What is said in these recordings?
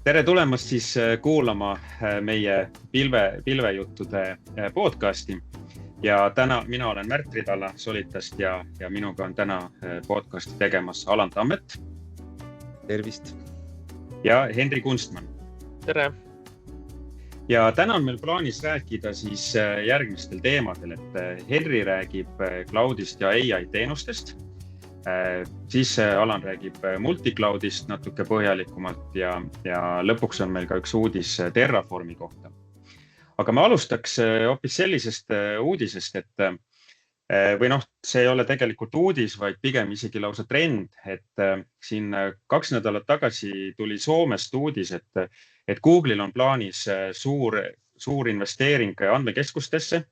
Tere tulemast siis kuulama meie pilvejuttude podcasti. Ja mina olen Märt Ridala Solitast ja minuga on täna podcasti tegemas Alan Tammet. Tervist. Ja Henri Kunstmann. Tere. Ja täna on meil plaanis rääkida siis järgmistel teemadel, et Henri räägib cloudist ja AI teenustest. Siis Alan räägib multicloudist natuke põhjalikumalt ja lõpuks on meil ka üks uudis Terraformi kohta. Aga me alustaks hoopis sellisest uudisest, et see ei ole tegelikult uudis, vaid pigem isegi lausa trend, et siin 2 nädalat tagasi tuli Soomest uudis, et Google'il on plaanis suur investeering andmekeskustesse.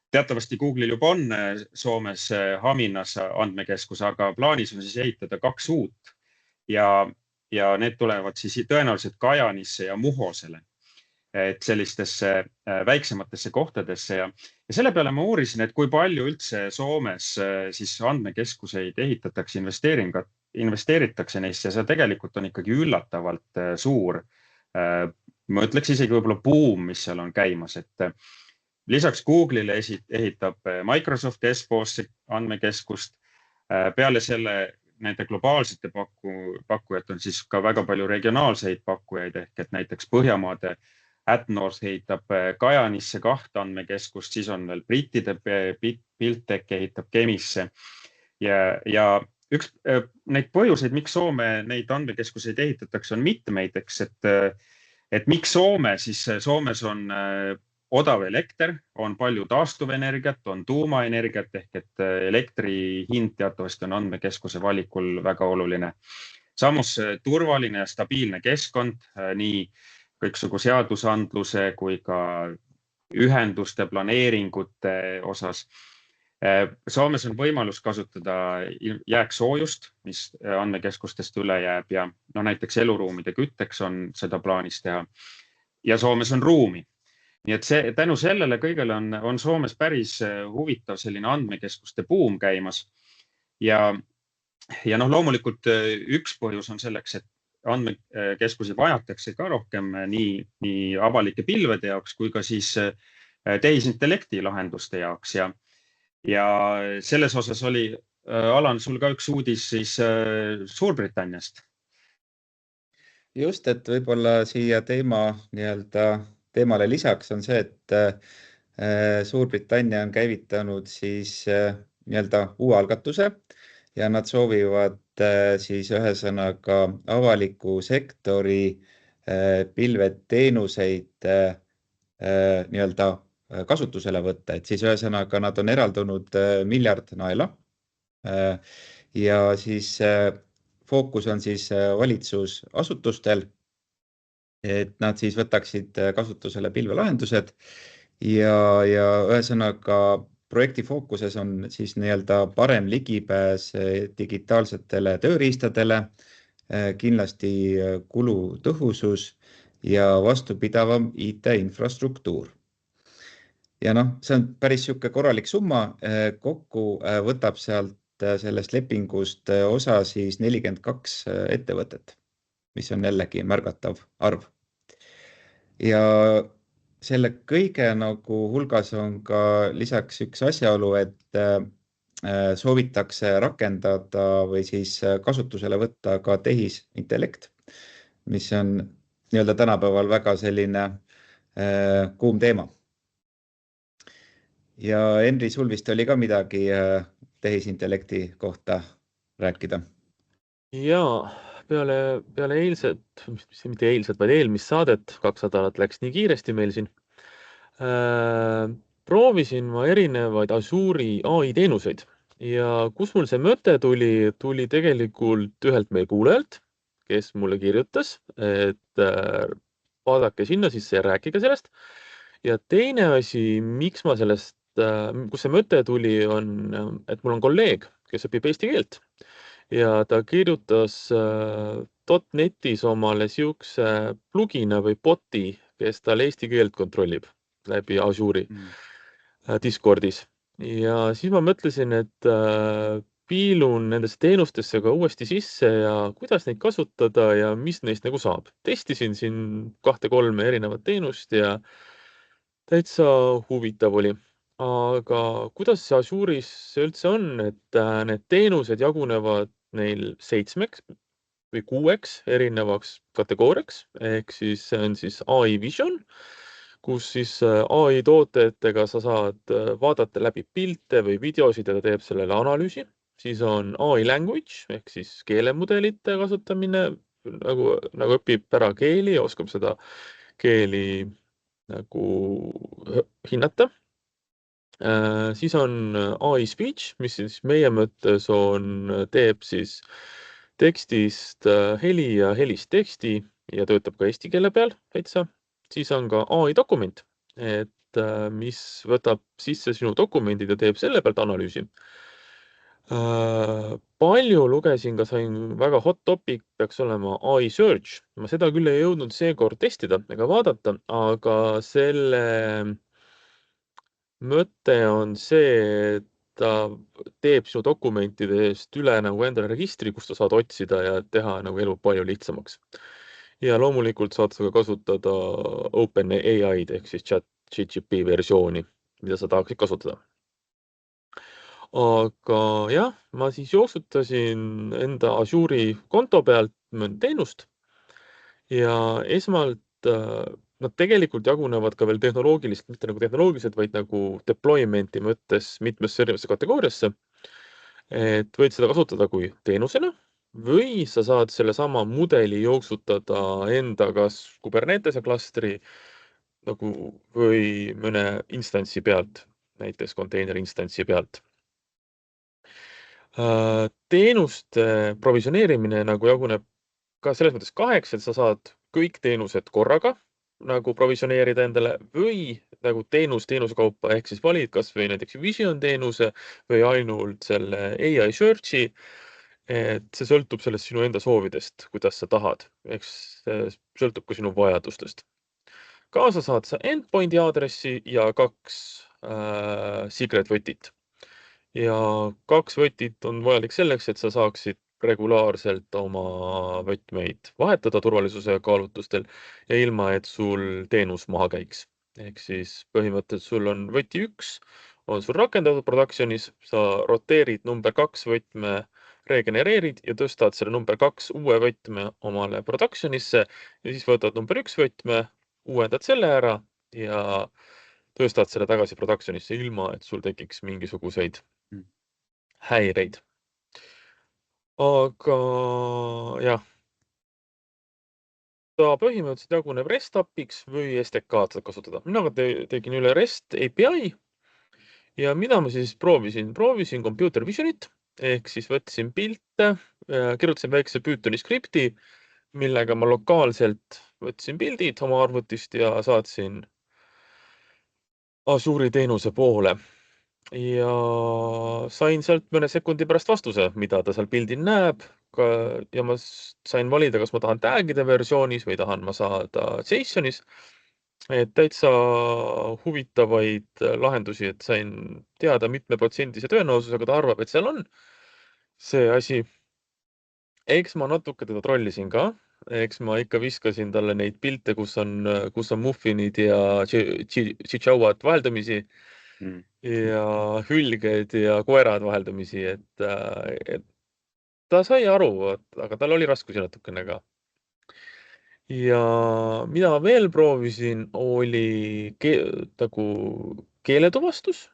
Teatavasti Google'il juba on Soomes Haminas andmekeskus, aga plaanis on siis ehitada 2 uut ja need tulevad siis tõenäoliselt Kajanisse ja Muhosele, et sellistesse väiksematesse kohtadesse ja selle peale ma uurisin, et kui palju üldse Soomes siis andmekeskuseid ehitatakse, investeeritakse neisse ja see tegelikult on ikkagi üllatavalt suur. Ma ütleks isegi võib-olla buum, mis seal on käimas, et lisaks Google'ile ehitab Microsoft Espoosse andmekeskust. Peale selle nende globaalsete pakkujad on siis ka väga palju regionaalseid pakkujaid ehk et näiteks Põhjamaade AdNorth ehitab Kajanisse 2 andmekeskust, siis on veel brittide Buildtech ehitab Kemisse. Ja üks neid põhjuseid, miks Soome neid andmekeskuseid ehitatakse, on mitmeid, et miks Soome, siis Soomes on odav elekter, on palju taastuvenergiat, on tuumaenergiat ehk et elektri hind teatavasti on andmekeskuse valikul väga oluline. Samus turvaline ja stabiilne keskkond, nii kõiksugu seadusandluse kui ka ühenduste planeeringute osas. Soomes on võimalus kasutada jääksoojust, mis andmekeskustest üle jääb ja näiteks eluruumide kütteks on seda plaanis teha. Ja Soomes on ruumi. Nii et tänu sellele kõigele on Soomes päris huvitav selline andmekeskuste buum käimas. Ja loomulikult üks põhjus on selleks, et andmekeskusi vajatakse ka rohkem nii avalike pilvede jaoks kui ka siis tehisintellekti lahenduste jaoks. Ja selles osas oli, Alan, sul ka üks uudis siis Suurbritanniast. Just, et võib-olla siia teemale lisaks on see, et Suurbritannia on käivitanud siis uue algatuse ja nad soovivad siis ühesõnaga avaliku sektori pilveteenuseid kasutusele võtta, et siis ühesõnaga nad on eraldunud $1 miljard ja siis fookus on siis valitsusasutustel, et nad siis võtaksid kasutusele pilvelahendused ja ühesõnaga projekti fookuses on siis parem ligipääs digitaalsetele tööriistadele, kindlasti kulutõhusus ja vastupidavam IT-infrastruktuur. Ja see on päris siuke korralik summa, kokku võtab sellest lepingust osa siis 42 ettevõtet, mis on jällegi märgatav arv. Ja selle kõige hulgas on ka lisaks üks asjaolu, et soovitakse rakendada või siis kasutusele võtta ka tehisintellekt, mis on tänapäeval väga selline kuum teema. Ja Henri, sul vist oli ka midagi tehisintellekti kohta rääkida? Jaa, peale eilset, mitte eilset, vaid eelmist saadet, 2 nädalat läks nii kiiresti meil siin, proovisin ma erinevaid Azure'i AI teenuseid ja kus mul see mõte tuli tegelikult ühelt meie kuulajalt, kes mulle kirjutas, et vaadake sinna sisse ja rääkige sellest. Ja teine asi, miks ma sellest, kus see mõte tuli, on, et mul on kolleeg, kes õpib eesti keelt ja ta kirjutas .netis omale siukse plugina või boti, kes tal eesti keelt kontrollib läbi Azure'i Discordis. Ja siis ma mõtlesin, et piilun nendesse teenustesse ka uuesti sisse ja kuidas neid kasutada ja mis neist nagu saab. Testisin siin 2-3 erinevat teenust ja täitsa huvitav oli. Aga kuidas see Azure'is see üldse on, et need teenused jagunevad neil 7 või 6 erinevaks kategooriaks, ehk siis see on siis AI Vision, kus siis AI tootjatega sa saad vaadata läbi pilte või videosid ja ta teeb sellele analüüsi. Siis on AI Language ehk siis keelemudelite kasutamine, nagu õpib ära keeli ja oskab seda keeli nagu hinnata. Siis on AI Speech, mis siis meie mõttes teeb siis tekstist heli ja helist teksti ja töötab ka eesti keele peal täitsa. Siis on ka AI Dokument, et mis võtab sisse sinu dokumendid ja teeb selle pealt analüüsi. Palju lugesin ka, sain väga hot topic, peaks olema AI Search. Ma seda küll ei jõudnud seekord testida ega vaadata, aga selle mõte on see, et ta teeb sinu dokumentidest üle nagu endale registri, kus sa saad otsida ja teha nagu elu palju lihtsamaks. Ja loomulikult saad sa ka kasutada OpenAI-d ehk siis ChatGPT versiooni, mida sa tahaksid kasutada. Aga jah, ma siis jooksutasin enda Azure'i konto pealt mõnda teenust ja esmalt nad tegelikult jagunevad ka veel tehnoloogiliselt, mitte nagu tehnoloogiliselt, vaid nagu deployment'i mõttes mitmesse erinevasse kategooriasse. Et võid seda kasutada kui teenusena või sa saad sellesama mudeli jooksutada enda kas Kubernetese klastri nagu või mõne instantsi pealt, näiteks konteineri instantsi pealt. Teenuste provisioneerimine nagu jaguneb ka selles mõttes 2, et sa saad kõik teenused korraga nagu provisioneerida endale või nagu teenuse kaupa, ehk siis valid kas või näiteks Vision teenuse või ainult selle AI Search'i. Et see sõltub sellest sinu enda soovidest, kuidas sa tahad, ehk see sõltub ka sinu vajadustest. Kaasa saad sa endpoint'i aadressi ja 2 secret võtit. Ja 2 võtit on vajalik selleks, et sa saaksid regulaarselt oma võtmeid vahetada turvalisuse kaalutlustel ja ilma, et sul teenus maha käiks. Ehk siis põhimõtteliselt sul on võti 1, on sul rakendatud production'is, sa roteerid number 2 võtme, regenereerid ja tõstad selle number 2 uue võtme omale production'isse ja siis võtad number 1 võtme, uuendad selle ära ja tõstad selle tagasi production'isse ilma, et sul tekiks mingisuguseid häireid. Aga jah, ta põhimõtteliselt jaguneb REST API-ks või SDK-d saad kasutada. Mina tegin üle REST API ja mida ma siis proovisin? Proovisin Computer Visionit ehk siis võtsin pilte, kirjutasin väikse Pythoni skripti, millega ma lokaalselt võtsin pildid oma arvutist ja saatsin Azure'i teenuse poole. Ja sain sealt mõne sekundi pärast vastuse, mida ta seal pildil näeb ja ma sain valida, kas ma tahan tag'ide versioonis või tahan ma saada JSONis. Et täitsa huvitavaid lahendusi, et sain teada mitme protsendise tõenäosusega ta arvab, et seal on see asi. Eks ma natuke teda trollisin ka. Eks ma ikka viskasin talle neid pilte, kus on muffinid ja chihuahuad vaheldumisi ja hülged ja koerad vaheldumisi, et ta sai aru, aga tal oli raskusi natukene ka. Ja mida ma veel proovisin, oli nagu keeletuvastus.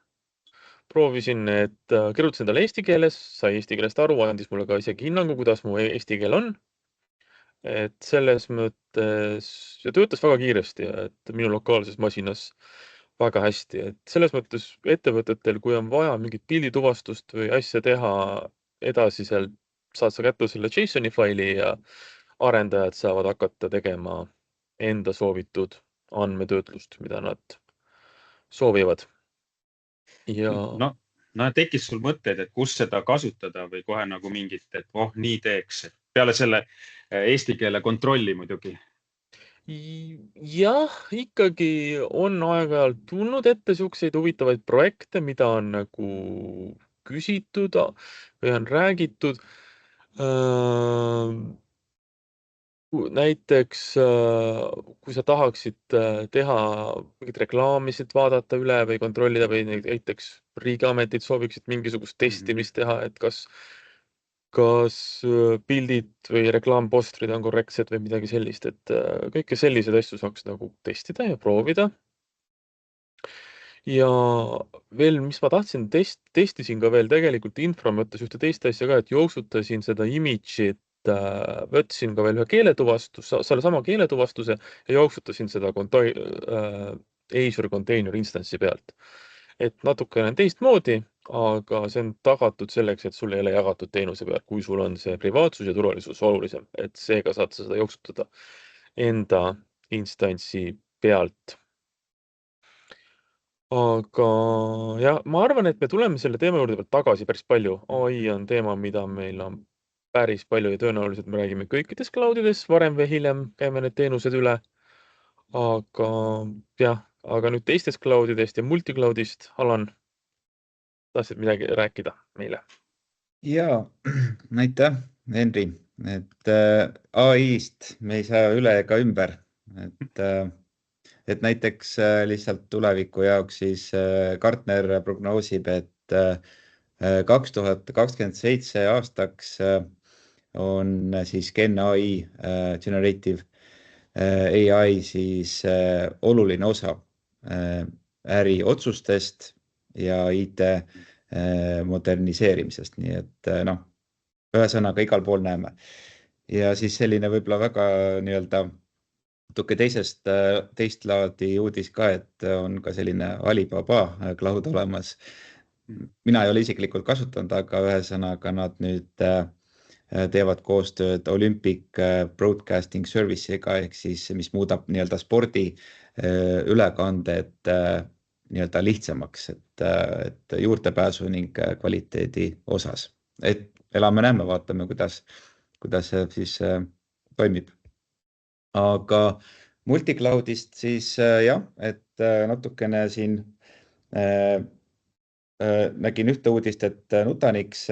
Proovisin, et kirjutasin talle eesti keeles, sai eesti keelest aru, andis mulle ka isegi hinnangu, kuidas mu eesti keel on. Et selles mõttes ja töötas väga kiiresti, et minu lokaalses masinas väga hästi, et selles mõttes ettevõtetel, kui on vaja mingit pildituvastust või asja teha edasiselt, saad sa kätte selle JSON-i faili ja arendajad saavad hakata tegema enda soovitud andmetöötlust, mida nad soovivad. Ja no tekkis sul mõtted, et kus seda kasutada või kohe nagu mingit, et nii teeks, et peale selle eesti keele kontrolli muidugi. Jah, ikkagi on aeg-ajalt tulnud ette siukseid huvitavaid projekte, mida on nagu küsitud või on räägitud. Näiteks, kui sa tahaksid teha mingit reklaamisid, vaadata üle või kontrollida või näiteks riigiametid sooviksid mingisugust testimist teha, et kas pildid või reklaampostrid on korrektsed või midagi sellist, et kõike selliseid asju saaks nagu testida ja proovida. Ja veel, mis ma tahtsin, testisin ka veel tegelikult infra mõttes ühte teist asja ka, et jooksutasin seda image'it, võtsin ka veel ühe selle sama keeletuvastuse ja jooksutasin seda Azure Container Instance'i pealt. Et natukene teistmoodi, aga see on tagatud selleks, et sul ei ole jagatud teenuse peal, kui sul on see privaatsus ja turvalisus olulisem, et seega saad sa seda jooksutada enda instantsi pealt. Aga jah, ma arvan, et me tuleme selle teema juurde veel tagasi päris palju. AI on teema, mida meil on päris palju ja tõenäoliselt me räägime kõikides cloudides, varem või hiljem käime need teenused üle. Aga jah, aga nüüd teistest cloudidest ja multicloudist, Alan, tahtsid midagi rääkida meile? Ja, aitäh, Henri, et AI-st me ei saa üle ega ümber, et näiteks lihtsalt tuleviku jaoks siis Gartner prognoosib, et 2027 aastaks on siis Gen AI, Generative AI siis oluline osa äriotsustest ja IT moderniseerimisest, nii et ühesõnaga igal pool näeme. Ja siis selline võib-olla väga natuke teist laadi uudis ka, et on ka selline Alibaba cloud olemas. Mina ei ole isiklikult kasutanud, aga ühesõnaga nad nüüd teevad koostööd Olympic Broadcasting Service'iga, ehk siis mis muudab spordi ülekanded lihtsamaks, et juurdepääsu ning kvaliteedi osas. Et elame-näeme, vaatame, kuidas see siis toimib. Aga multicloudist siis jah, et natukene siin nägin ühte uudist, et Nutanix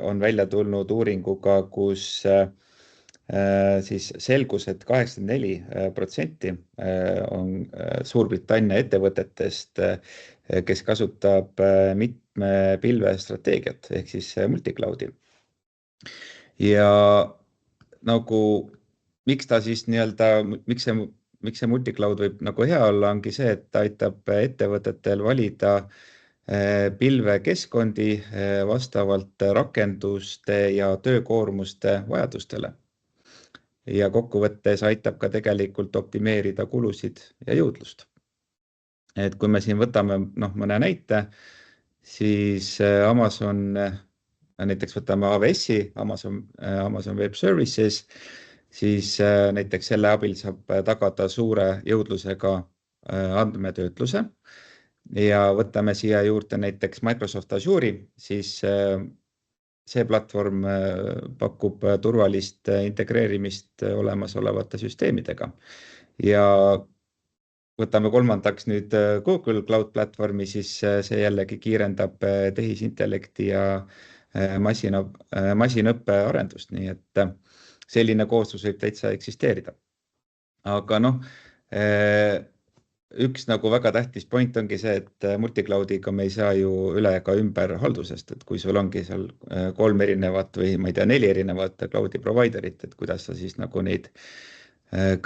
on välja tulnud uuringuga, kus siis selgus, et 84% on Suurbritannia ettevõtetest, kes kasutab mitme pilvestrateegiat ehk siis multicloudi. Ja nagu miks ta siis miks see multicloud võib nagu hea olla, ongi see, et ta aitab ettevõtetel valida pilvekeskkondi vastavalt rakenduste ja töökoormuste vajadustele. Ja kokkuvõttes aitab ka tegelikult optimeerida kulusid ja jõudlust. Et kui me siin võtame mõne näite, siis Amazon, näiteks võtame AWS-i, Amazon Web Services, siis näiteks selle abil saab tagada suure jõudlusega andmetöötluse. Ja võtame siia juurde näiteks Microsoft Azure'i, siis see platvorm pakub turvalist integreerimist olemasolevate süsteemidega. Ja võtame kolmandaks nüüd Google Cloud platvormi, siis see jällegi kiirendab tehisintellekti ja masinõppe arendust, nii et selline koostöös võib täitsa eksisteerida. Aga üks väga tähtis point ongi see, et multicloudiga me ei saa ju üle ega ümber haldusest, et kui sul ongi seal 3 erinevat või ma ei tea, 4 erinevat cloudi providerit, et kuidas sa siis neid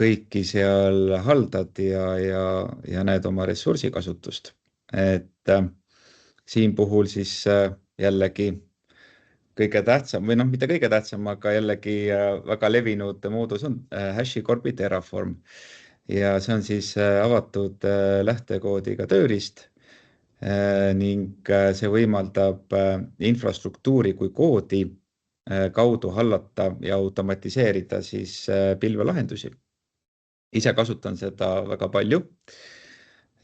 kõiki seal haldad ja näed oma ressursikasutust. Et siin puhul siis jällegi kõige tähtsam või mitte kõige tähtsam, aga jällegi väga levinud moodus on HashiCorpi Terraform. Ja see on siis avatud lähtekoodiga tööriist ning see võimaldab infrastruktuuri kui koodi kaudu hallata ja automatiseerida siis pilvelahendusi. Ise kasutan seda väga palju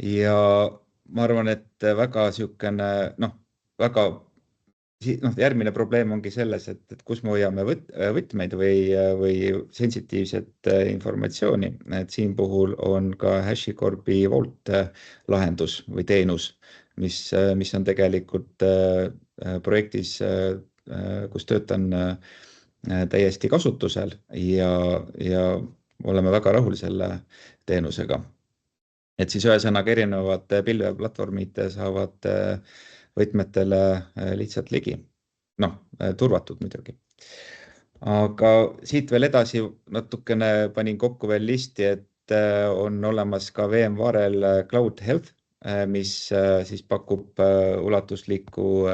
ja ma arvan, et väga järgmine probleem ongi selles, et kus me hoiame võtmeid või sensitiivset informatsiooni, et siin puhul on ka HashiCorpi Vault lahendus või teenus, mis on tegelikult projektis, kus töötan täiesti kasutusel ja oleme väga rahul selle teenusega. Et siis ühesõnaga erinevad pilveplatvormid saavad võtmetele lihtsalt ligi. Turvatud muidugi. Aga siit veel edasi natukene panin kokku veel listi, et on olemas ka VMware'l Cloud Health, mis siis pakub ulatuslikku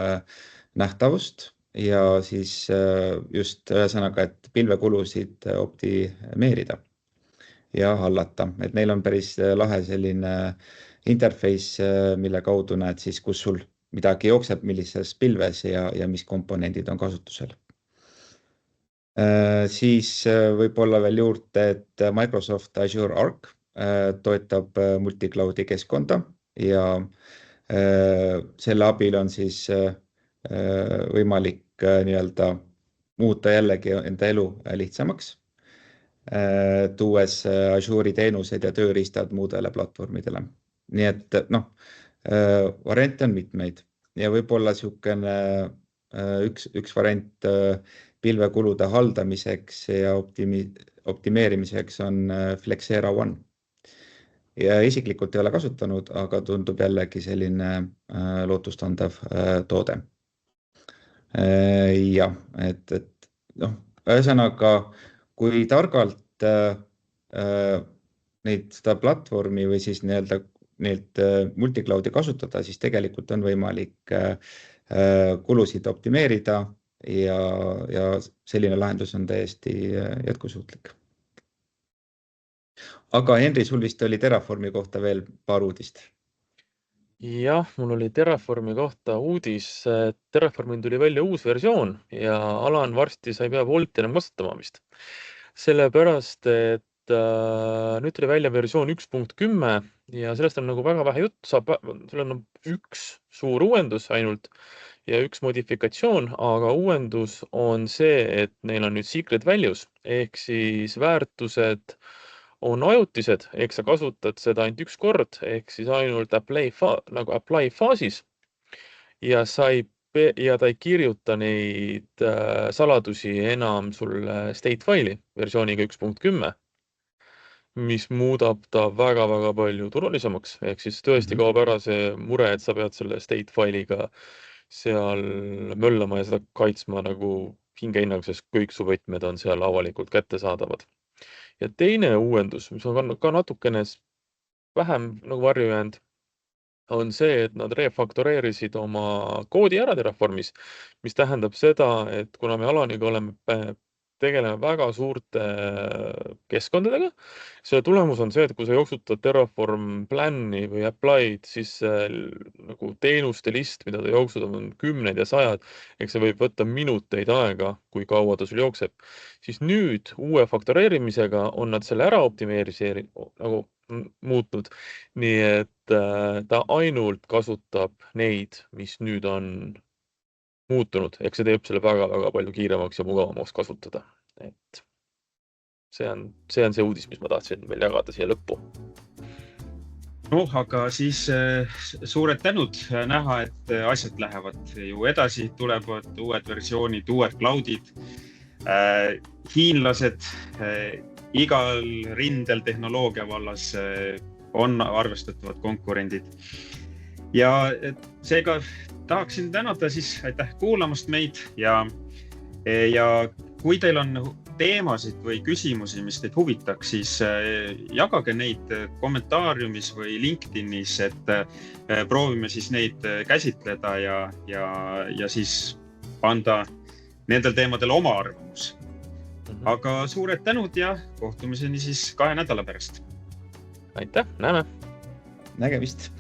nähtavust ja siis just ühesõnaga, et pilvekulusid optimeerida ja hallata. Et neil on päris lahe selline interface, mille kaudu näed siis, kus sul midagi jookseb, millises pilves ja mis komponendid on kasutusel. Siis võib-olla veel juurde, et Microsoft Azure Arc toetab multicloudi keskkonda ja selle abil on siis võimalik nii-öelda muuta jällegi enda elu lihtsamaks, tuues Azure'i teenused ja tööriistad muudele platvormidele. Nii et variante on mitmeid ja võib-olla üks variant pilvekulude haldamiseks ja optimeerimiseks toode Flexera One. Ja isiklikult ei ole kasutanud, aga tundub jällegi selline lootustandev toode. Ja, ühesõnaga, kui targalt seda platvormi või siis neid multicloudi kasutada, siis tegelikult on võimalik kulusid optimeerida ja selline lahendus on täiesti jätkusuutlik. Aga Henri, sul vist oli Terraformi kohta veel paar uudist. Jah, mul oli Terraformi kohta uudis. Terraformil tuli välja uus versioon ja Alan varsti sai pea Volti enam kasutama vist. Sellepärast, et nüüd tuli välja versioon 1.10 ja sellest on nagu väga vähe jutt. Seal on üks suur uuendus ainult ja üks modifikatsioon, aga uuendus on see, et neil on nüüd secret values ehk siis väärtused on ajutised, ehk sa kasutad seda ainult üks kord, ehk siis ainult apply faasis ja ta ei kirjuta neid saladusi enam sulle state file'i versiooniga 1.10, mis muudab ta väga-väga palju turvalisemaks, ehk siis tõesti kaob ära see mure, et sa pead selle state file'iga seal möllama ja seda kaitsma nagu hingehinnaga, sest kõik su võtmed on seal avalikult kättesaadavad. Ja teine uuendus, mis on ka natukene vähem nagu varju jäänud, on see, et nad refaktoreerisid oma koodi ära Terraformis, mis tähendab seda, et kuna me Alaniga tegeleme väga suurte keskkondadega, selle tulemus on see, et kui sa jooksutad Terraform plan'i või apply'd, siis nagu teenuste list, mida ta jooksud, on 10 ja 100, ehk see võib võtta minuteid aega, kui kaua ta sul jookseb. Siis nüüd uue faktoreerimisega on nad selle ära nagu muutnud, nii et ta ainult kasutab neid, mis nüüd on muutunud, ehk see teeb selle väga-väga palju kiiremaks ja mugavamaks kasutada. Et see on see uudis, mis ma tahtsin veel jagada siia lõppu. Aga siis suured tänud näha, et asjad lähevad ju edasi, tulevad uued versioonid, uued cloudid, hiinlased igal rindel tehnoloogia vallas on arvestatavad konkurendid. Ja seega tahaksin tänada siis, aitäh kuulamast meid ja kui teil on teemasid või küsimusi, mis teid huvitaks, siis jagage neid kommentaariumis või LinkedInis, et proovime siis neid käsitleda ja siis anda nendel teemadel oma arvamus. Aga suured tänud ja kohtumiseni siis 2 nädala pärast. Aitäh, näeme! Nägemist!